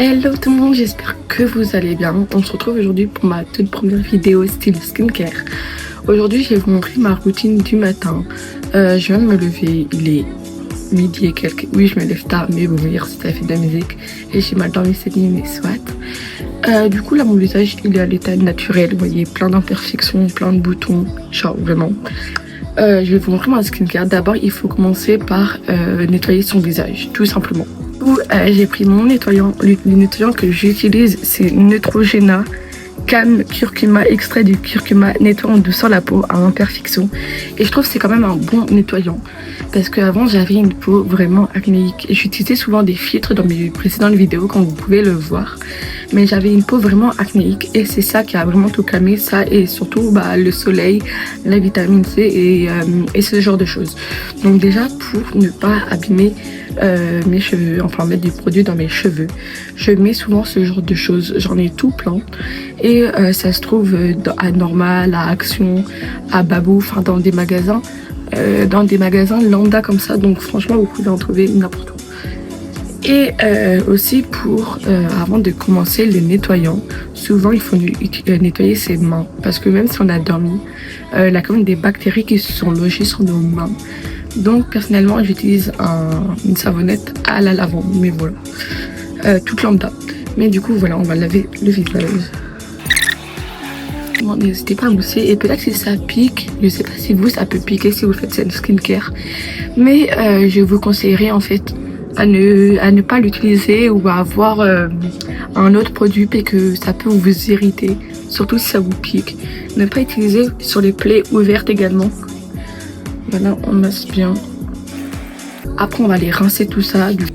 Hello tout le monde, j'espère que vous allez bien. On se retrouve aujourd'hui pour ma toute première vidéo style skincare. Aujourd'hui, je vais vous montrer ma routine du matin. Je viens de me lever, il est midi et quelques. Oui, je me lève tard, mais bon, hier c'était fait de la musique et j'ai mal dormi cette nuit, mais soit. Du coup, là, mon visage, il est à l'état naturel. Vous voyez, plein d'imperfections, plein de boutons, genre vraiment. Je vais vous montrer ma skincare. D'abord, il faut commencer par nettoyer son visage, tout simplement. J'ai pris mon nettoyant. Le nettoyant que j'utilise, c'est Neutrogena Calme Curcuma, extrait du curcuma, nettoie en douceur la peau à imperfection. Et je trouve que c'est quand même un bon nettoyant. Parce qu'avant, j'avais une peau vraiment acnéique. Et j'utilisais souvent des filtres dans mes précédentes vidéos, comme vous pouvez le voir. Mais j'avais une peau vraiment acnéique. Et c'est ça qui a vraiment tout calmé. Ça et surtout le soleil, la vitamine C et ce genre de choses. Donc déjà, pour ne pas abîmer mes cheveux, enfin mettre du produit dans mes cheveux, je mets souvent ce genre de choses. J'en ai tout plein. Et ça se trouve à Normal, à Action, à Babou, enfin dans des magasins lambda comme ça. Donc franchement, vous pouvez en trouver n'importe où. Et aussi avant de commencer le nettoyant, souvent il faut nettoyer ses mains. Parce que même si on a dormi, il y a quand même des bactéries qui se sont logées sur nos mains. Donc personnellement, j'utilise une savonnette à la lavande, mais voilà, toute lambda. Mais du coup, voilà, on va laver le visage. Bon, n'hésitez pas à mousser, et peut-être si ça pique, je sais pas si ça peut piquer si vous faites cette skincare, mais je vous conseillerais en fait à ne pas l'utiliser ou à avoir un autre produit et que ça peut vous irriter, surtout si ça vous pique. Ne pas utiliser sur les plaies ouvertes également. Voilà, on masse bien. Après, on va les rincer tout ça. Du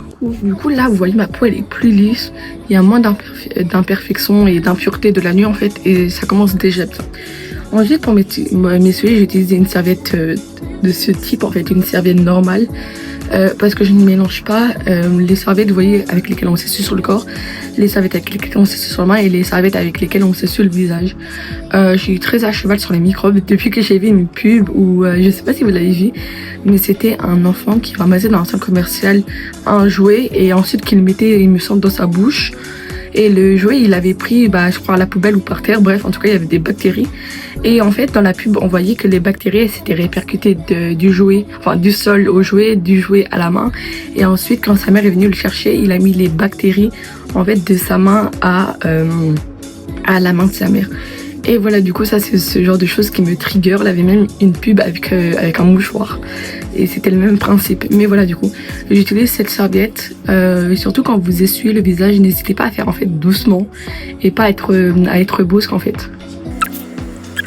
coup, là, vous voyez, ma peau, elle est plus lisse. Il y a moins d'imperfections et d'impuretés de la nuit, en fait. Et ça commence déjà bien. Ensuite, pour m'essuyer, j'utilise une serviette de ce type, en fait, une serviette normale. Parce que je ne mélange pas les serviettes, vous voyez, avec lesquelles on s'essuie sur le corps, les serviettes avec lesquelles on s'essuie sur la main et les serviettes avec lesquelles on s'essuie le visage. Je suis très à cheval sur les microbes depuis que j'ai vu une pub où, je sais pas si vous l'avez vu, mais c'était un enfant qui ramassait dans un centre commercial un jouet et ensuite qu'il mettait, il me semble, dans sa bouche. Et le jouet, il avait pris, je crois, à la poubelle ou par terre. Bref, en tout cas, il y avait des bactéries. Et en fait, dans la pub, on voyait que les bactéries s'étaient répercutées du jouet, enfin du sol au jouet, du jouet à la main. Et ensuite, quand sa mère est venue le chercher, il a mis les bactéries, en fait, de sa main à la main de sa mère. Et voilà, du coup, ça, c'est ce genre de choses qui me trigger. Il avait même une pub avec un mouchoir. Et c'était le même principe. Mais voilà, du coup, j'utilise cette serviette. Et surtout quand vous essuyez le visage, n'hésitez pas à faire en fait doucement. Et pas à être brusque en fait.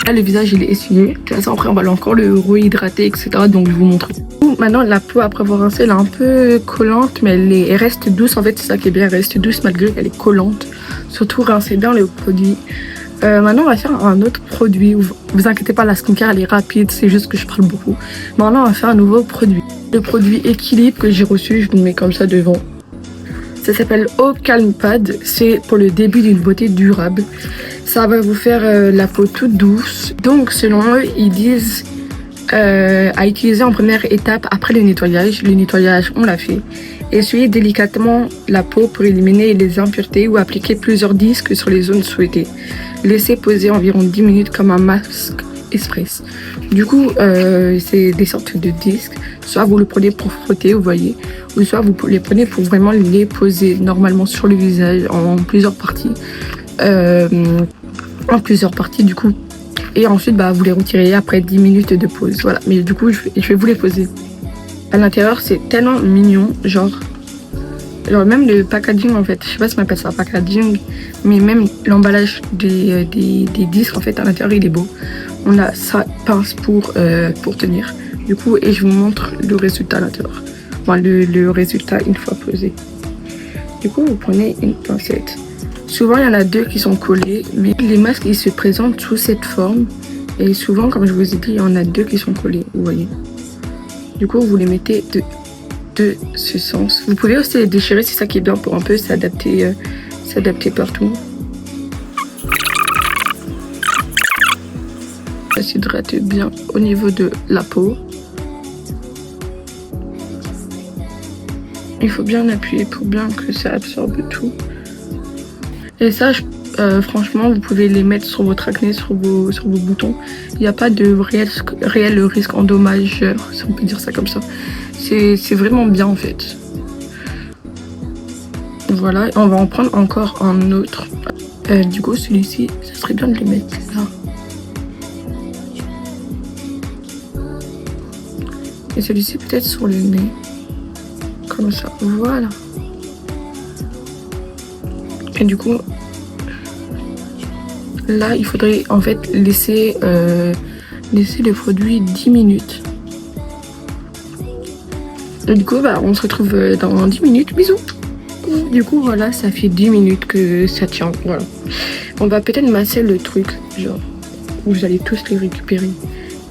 Là, le visage, il est essuyé. De toute façon, après, on va encore le rehydrater, etc. Donc, je vous montre. Maintenant, la peau, après avoir rincé, elle est un peu collante. Mais elle reste douce. En fait, c'est ça qui est bien. Elle reste douce malgré qu'elle est collante. Surtout, rincez bien le produit. Maintenant, on va faire un autre produit. Vous inquiétez pas, la skincare, elle est rapide. C'est juste que je parle beaucoup. Maintenant, on va faire un nouveau produit. Le produit Équilibre que j'ai reçu, je vous le mets comme ça devant. Ça s'appelle Eau Calm Pad. C'est pour le début d'une beauté durable. Ça va vous faire la peau toute douce. Donc, selon eux, ils disent à utiliser en première étape après le nettoyage. Le nettoyage, on l'a fait. Essuyez délicatement la peau pour éliminer les impuretés ou appliquer plusieurs disques sur les zones souhaitées. Laissez poser environ 10 minutes comme un masque express. Du coup, c'est des sortes de disques. Soit vous le prenez pour frotter, vous voyez, ou soit vous les prenez pour vraiment les poser normalement sur le visage en plusieurs parties. Du coup. Et ensuite, vous les retirez après 10 minutes de pause. Voilà, mais du coup, je vais vous les poser. À l'intérieur, c'est tellement mignon, genre même le packaging en fait, je sais pas si on appelle ça packaging, mais même l'emballage des disques en fait à l'intérieur il est beau. On a sa pince pour tenir. Du coup, et je vous montre le résultat à l'intérieur. Enfin, le résultat une fois posé. Du coup, vous prenez une pincette. Souvent, il y en a deux qui sont collés, mais les masques ils se présentent sous cette forme. Et souvent, comme je vous ai dit, il y en a deux qui sont collés, vous voyez. Du coup, vous les mettez de ce sens. Vous pouvez aussi les déchirer, c'est ça qui est bien pour un peu s'adapter partout. Ça s'hydrate bien au niveau de la peau. Il faut bien appuyer pour bien que ça absorbe tout. Et ça, franchement, vous pouvez les mettre sur votre acné, sur vos boutons. Il n'y a pas de réel risque endommageur, si on peut dire ça comme ça. C'est vraiment bien en fait. Voilà, on va en prendre encore un autre. Du coup, celui-ci, ça serait bien de le mettre là. Et celui-ci peut-être sur le nez. Comme ça, voilà. Et du coup, là, il faudrait en fait laisser le produit 10 minutes. Et du coup, bah, on se retrouve dans 10 minutes. Bisous. Du coup, voilà, ça fait 10 minutes que ça tient. Voilà. On va peut-être masser le truc, genre, vous allez tous les récupérer.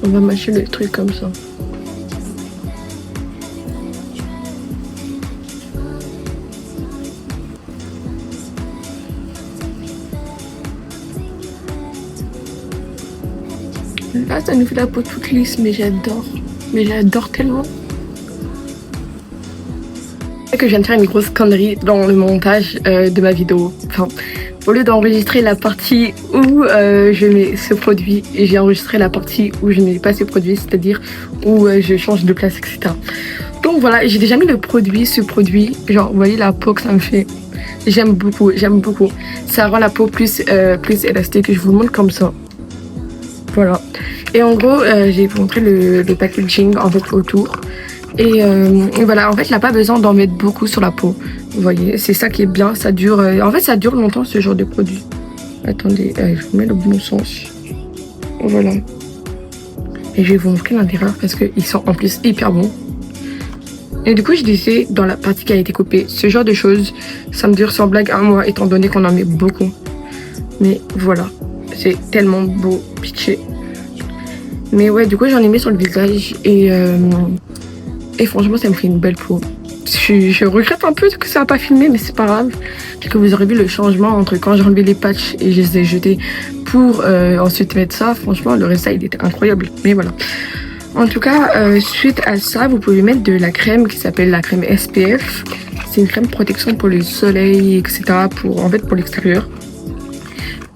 On va mâcher le truc comme ça. Là, ça nous fait la peau toute lisse, mais j'adore. Mais j'adore tellement. Que je viens de faire une grosse connerie dans le montage de ma vidéo. Enfin, au lieu d'enregistrer la partie où je mets ce produit, j'ai enregistré la partie où je ne mets pas ce produit, c'est-à-dire où je change de place, etc. Donc voilà, j'ai déjà mis le produit, ce produit. Genre, vous voyez la peau que ça me fait. J'aime beaucoup, j'aime beaucoup. Ça rend la peau plus élastique. Je vous le montre comme ça. Voilà. Et en gros, j'ai vous montré le packaging en fait autour. Et voilà, en fait, il n'a pas besoin d'en mettre beaucoup sur la peau. Vous voyez, c'est ça qui est bien. Ça dure. En fait, ça dure longtemps ce genre de produit. Attendez, je vous mets le bon sens. Voilà. Et je vais vous montrer l'intérieur parce qu'ils sont en plus hyper bons. Et du coup, je disais dans la partie qui a été coupée, ce genre de choses, ça me dure sans blague un mois étant donné qu'on en met beaucoup. Mais voilà, c'est tellement beau, pitché. Mais ouais, du coup, j'en ai mis sur le visage et franchement, ça me fait une belle peau. Je regrette un peu que ça n'a pas filmé, mais c'est pas grave. Parce que vous aurez vu le changement entre quand j'ai enlevé les patchs et je les ai jetés pour ensuite mettre ça. Franchement, le résultat, il était incroyable. Mais voilà. En tout cas, suite à ça, vous pouvez mettre de la crème qui s'appelle la crème SPF. C'est une crème protection pour le soleil, etc. En fait, pour l'extérieur.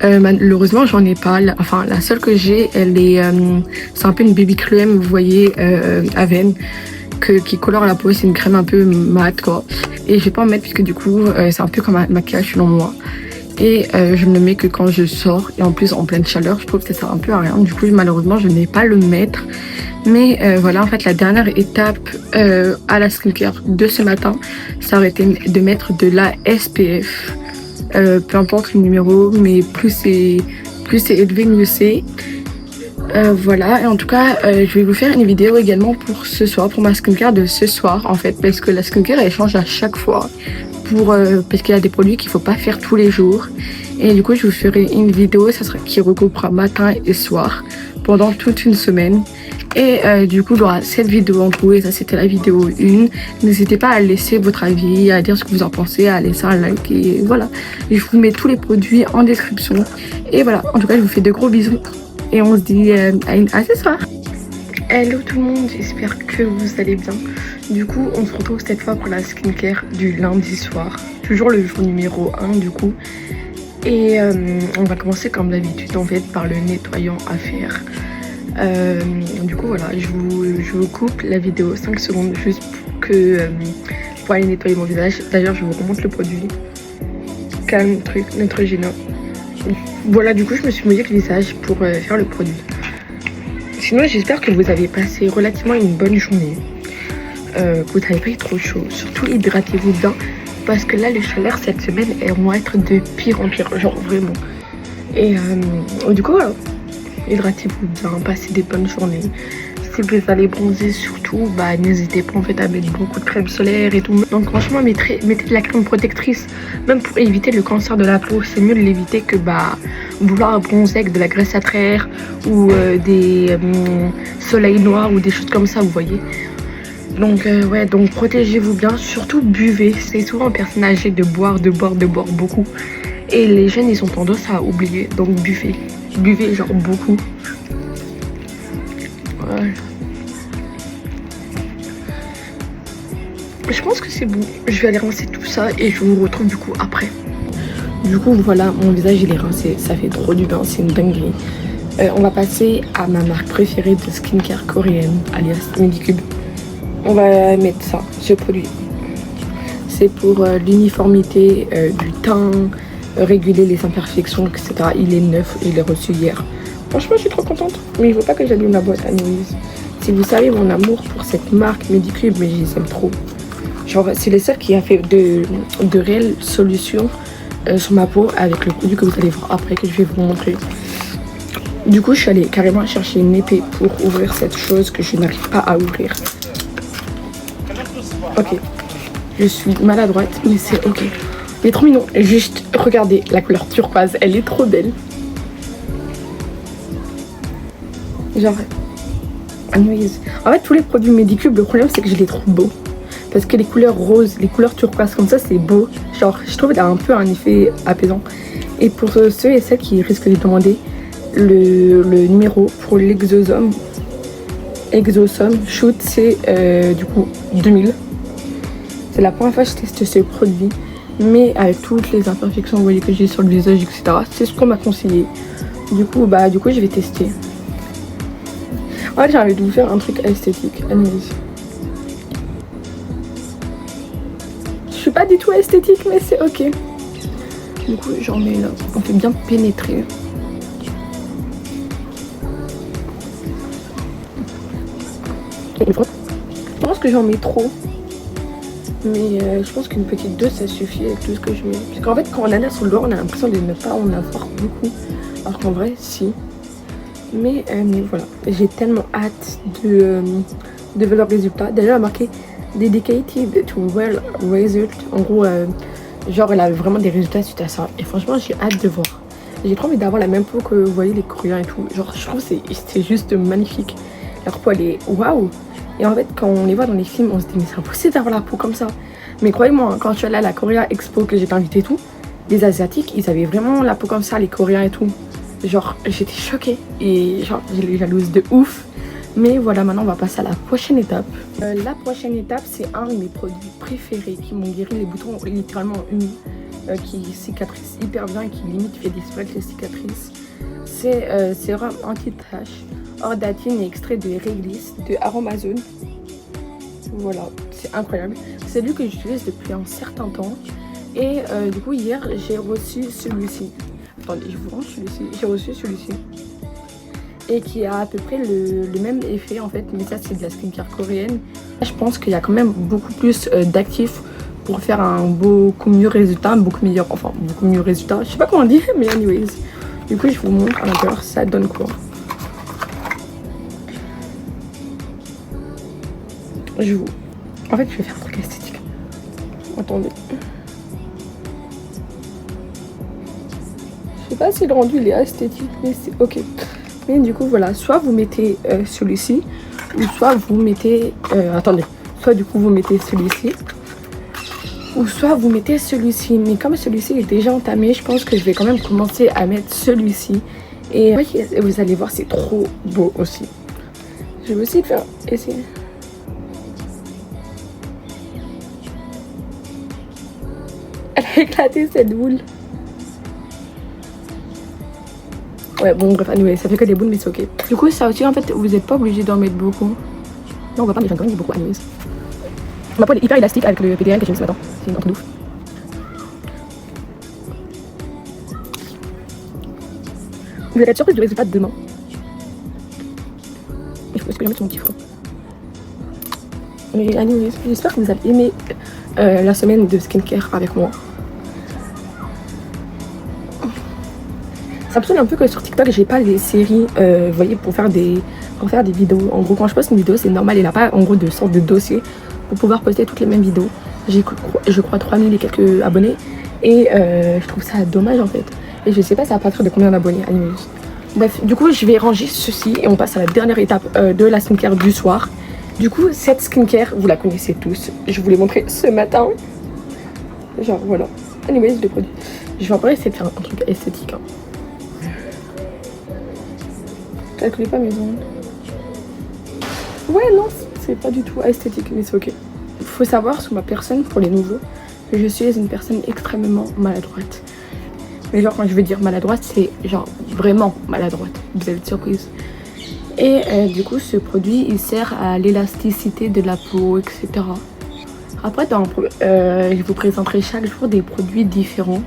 Malheureusement, j'en ai pas. Enfin, la seule que j'ai, elle est... c'est un peu une baby crème, vous voyez, Aven. Qui colore la peau, c'est une crème un peu mat quoi. Et je vais pas en mettre puisque du coup c'est un peu comme un maquillage selon moi. Et je ne le mets que quand je sors et en plus en pleine chaleur, je trouve que ça sert un peu à rien. Du coup malheureusement je n'ai pas le mettre. Mais voilà, en fait la dernière étape à la skincare de ce matin, ça aurait été de mettre de la SPF. Peu importe le numéro, mais plus c'est élevé, mieux c'est. Voilà, et en tout cas, je vais vous faire une vidéo également pour ce soir, pour ma skincare de ce soir en fait, parce que la skincare elle change à chaque fois, parce qu'il y a des produits qu'il faut pas faire tous les jours. Et du coup, je vous ferai une vidéo, qui regroupera matin et soir pendant toute une semaine. Et du coup, il y aura cette vidéo en tout, et ça c'était la vidéo 1. N'hésitez pas à laisser votre avis, à dire ce que vous en pensez, à laisser un like, et voilà. Je vous mets tous les produits en description. Et voilà, en tout cas, je vous fais de gros bisous. Et on se dit à ce soir. Hello tout le monde, j'espère que vous allez bien. Du coup, on se retrouve cette fois pour la skincare du lundi soir. Toujours le jour numéro 1 du coup. Et on va commencer comme d'habitude en fait par le nettoyant à faire. Du coup voilà, je vous coupe la vidéo 5 secondes juste pour aller nettoyer mon visage. D'ailleurs, je vous remonte le produit. Calme truc, Neutrogena. Voilà, du coup, je me suis mouillé le visage pour faire le produit. Sinon, j'espère que vous avez passé relativement une bonne journée. Que vous n'avez pas eu trop chaud. Surtout, hydratez-vous bien. Parce que là, les chaleurs cette semaine, elles vont être de pire en pire. Genre, vraiment. Et du coup, voilà. Hydratez-vous bien. Passez des bonnes journées. Si vous allez bronzer surtout, bah n'hésitez pas en fait à mettre beaucoup de crème solaire et tout. Donc franchement mettez de la crème protectrice, même pour éviter le cancer de la peau. C'est mieux de l'éviter que vouloir bronzer avec de la graisse solaire ou des soleils noirs ou des choses comme ça, vous voyez. Donc ouais, donc protégez-vous bien, surtout buvez. C'est souvent aux personnes âgées de boire beaucoup. Et les jeunes ils ont tendance à oublier, donc buvez genre beaucoup. Voilà. Je pense que c'est bon. Je vais aller rincer tout ça et je vous retrouve du coup après. Du coup, voilà, mon visage il est rincé, ça fait trop du bien, c'est une dinguerie. On va passer à ma marque préférée de skincare coréenne, alias Medicube. On va mettre ça, ce produit. C'est pour l'uniformité du teint, réguler les imperfections, etc. Il est neuf, je l'ai reçu hier. Franchement, je suis trop contente. Mais il ne faut pas que j'allume la boîte, anyways. Si vous savez mon amour pour cette marque Medicube, mais je les aime trop. Genre, c'est les seuls qui a fait de réelles solutions sur ma peau avec le produit que vous allez voir après, que je vais vous montrer. Du coup, je suis allée carrément chercher une épée pour ouvrir cette chose que je n'arrive pas à ouvrir. Ok. Je suis maladroite, mais c'est ok. Il est trop mignon. Juste, regardez la couleur turquoise. Elle est trop belle. Genre, anyways. En fait, tous les produits Medicube, le problème, c'est que je les trouve beaux. Parce que les couleurs roses, les couleurs turquoises comme ça, c'est beau. Genre, je trouve qu'il y a un peu un effet apaisant. Et pour ceux et celles qui risquent de demander le numéro pour l'exosome shoot, c'est du coup 2000. C'est la première fois que je teste ce produit, mais avec toutes les imperfections vous voyez que j'ai sur le visage, etc. C'est ce qu'on m'a conseillé. Du coup, je vais tester. En fait, j'ai envie de vous faire un truc esthétique. Anyways. Je suis pas du tout esthétique, mais c'est ok. Du coup, j'en mets là. On fait bien pénétrer. Je pense que j'en mets trop. Mais je pense qu'une petite dose ça suffit avec tout ce que je mets. Parce qu'en fait quand on en a sur le doigt on a l'impression de ne pas en avoir beaucoup. Alors qu'en vrai si. Mais voilà. J'ai tellement hâte de voir le résultat. Déjà elle a marqué Dedicated to well result. En gros genre elle a vraiment des résultats suite à ça. Et franchement j'ai hâte de voir. J'ai trop envie d'avoir la même peau que vous voyez les Coréens et tout. Genre je trouve que c'est juste magnifique. Leur peau elle est waouh. Et en fait, quand on les voit dans les films, on se dit mais c'est impossible d'avoir la peau comme ça. Mais croyez-moi, quand je suis allée à la Korea Expo, que j'étais invitée et tout, les Asiatiques, ils avaient vraiment la peau comme ça, les Coréens et tout. Genre, j'étais choquée et genre, je les jalouse de ouf. Mais voilà, maintenant on va passer à la prochaine étape. La prochaine étape, c'est un de mes produits préférés qui m'ont guéri les boutons littéralement unis, qui cicatrise hyper bien et qui limite fait disparaître les cicatrices. C'est sérum anti-tache. Ordatine et extrait de réglisse de Aromazone. Voilà, c'est incroyable. C'est lui que j'utilise depuis un certain temps. Et du coup, hier, j'ai reçu celui-ci. Attendez, je vous rends celui-ci. J'ai reçu celui-ci. Et qui a à peu près le même effet en fait. Mais ça, c'est de la skincare coréenne. Je pense qu'il y a quand même beaucoup plus d'actifs pour faire un beaucoup mieux résultat. Beaucoup mieux résultat. Je sais pas comment dire, mais anyways. Du coup, je vous montre à l'intérieur, ça donne quoi. En fait, je vais faire un truc esthétique. Attendez. Je sais pas si le rendu il est esthétique, mais c'est ok. Mais du coup, voilà. Soit vous mettez celui-ci, ou soit vous mettez... attendez. Soit du coup, vous mettez celui-ci, ou soit vous mettez celui-ci. Mais comme celui-ci est déjà entamé, je pense que je vais quand même commencer à mettre celui-ci. Et vous allez voir, c'est trop beau aussi. Je vais aussi faire... essayer... Elle a éclaté cette boule. Ouais, bon, bref, anyway, ça fait que des boules, mais c'est ok. Du coup, ça aussi, en fait, vous n'êtes pas obligé d'en mettre beaucoup. Non, on va pas, mais j'en gagne beaucoup, anyways. Ma peau est hyper élastique avec le PDL que j'ai mis ce matin. C'est une truc de ouf. Vous allez être surprise du résultat de demain. Et je pense que j'en mets sur mon petit front. Mais anyways, j'espère que vous avez aimé la semaine de skincare avec moi. Ça me saoule un peu que sur TikTok j'ai pas les séries, vous voyez, pour faire des vidéos. En gros, quand je poste une vidéo, c'est normal, il n'a pas en gros de sorte de dossier pour pouvoir poster toutes les mêmes vidéos. J'ai je crois 3000 et quelques abonnés et je trouve ça dommage en fait. Et je sais pas c'est à partir de combien d'abonnés. Bref, du coup je vais ranger ceci et on passe à la dernière étape de la skincare du soir. Du coup, cette skincare, vous la connaissez tous. Je vous l'ai montré ce matin. Genre, voilà. Anyways, le produit. Je vais encore essayer de faire un truc esthétique. Hein. Calculez pas mes ongles. Ouais, non, c'est pas du tout esthétique, mais c'est ok. Il faut savoir sur ma personne, pour les nouveaux, que je suis une personne extrêmement maladroite. Mais genre quand je veux dire maladroite, c'est genre vraiment maladroite. Vous allez être surprise. Et du coup, ce produit, il sert à l'élasticité de la peau, etc. Après, je vous présenterai chaque jour des produits différents,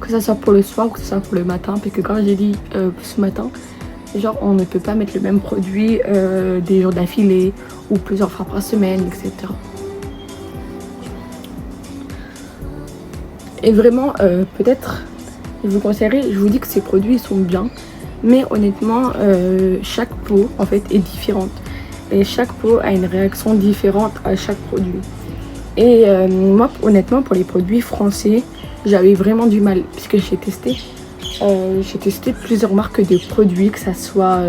que ce soit pour le soir ou que ce soit pour le matin. Parce que quand j'ai dit ce matin, genre on ne peut pas mettre le même produit des jours d'affilée ou plusieurs fois par semaine, etc. Et vraiment, peut-être, je vous conseillerais, je vous dis que ces produits sont bien, mais honnêtement, chaque peau en fait est différente. Et chaque peau a une réaction différente à chaque produit. Et moi, honnêtement, pour les produits français, j'avais vraiment du mal, puisque j'ai testé plusieurs marques de produits, que ça soit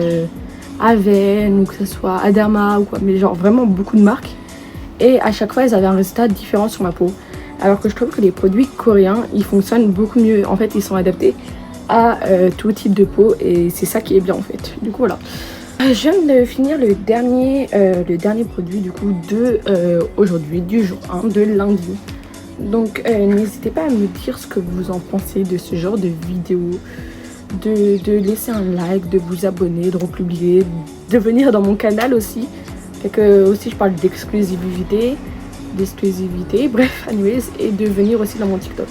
Aven ou que ça soit Adama ou quoi, mais genre vraiment beaucoup de marques. Et à chaque fois, elles avaient un résultat différent sur ma peau. Alors que je trouve que les produits coréens, ils fonctionnent beaucoup mieux. En fait, ils sont adaptés à tout type de peau et c'est ça qui est bien en fait. Du coup, voilà. Je viens de finir le dernier produit du coup de aujourd'hui, du jour 1, de lundi. Donc n'hésitez pas à me dire ce que vous en pensez de ce genre de vidéo, de laisser un like, de vous abonner, de republier, de venir dans mon canal aussi. Fait que aussi je parle d'exclusivité, bref, anyways, et de venir aussi dans mon TikTok.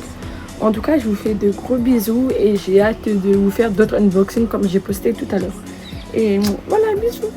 En tout cas, je vous fais de gros bisous et j'ai hâte de vous faire d'autres unboxings comme j'ai posté tout à l'heure. Et voilà, bisous.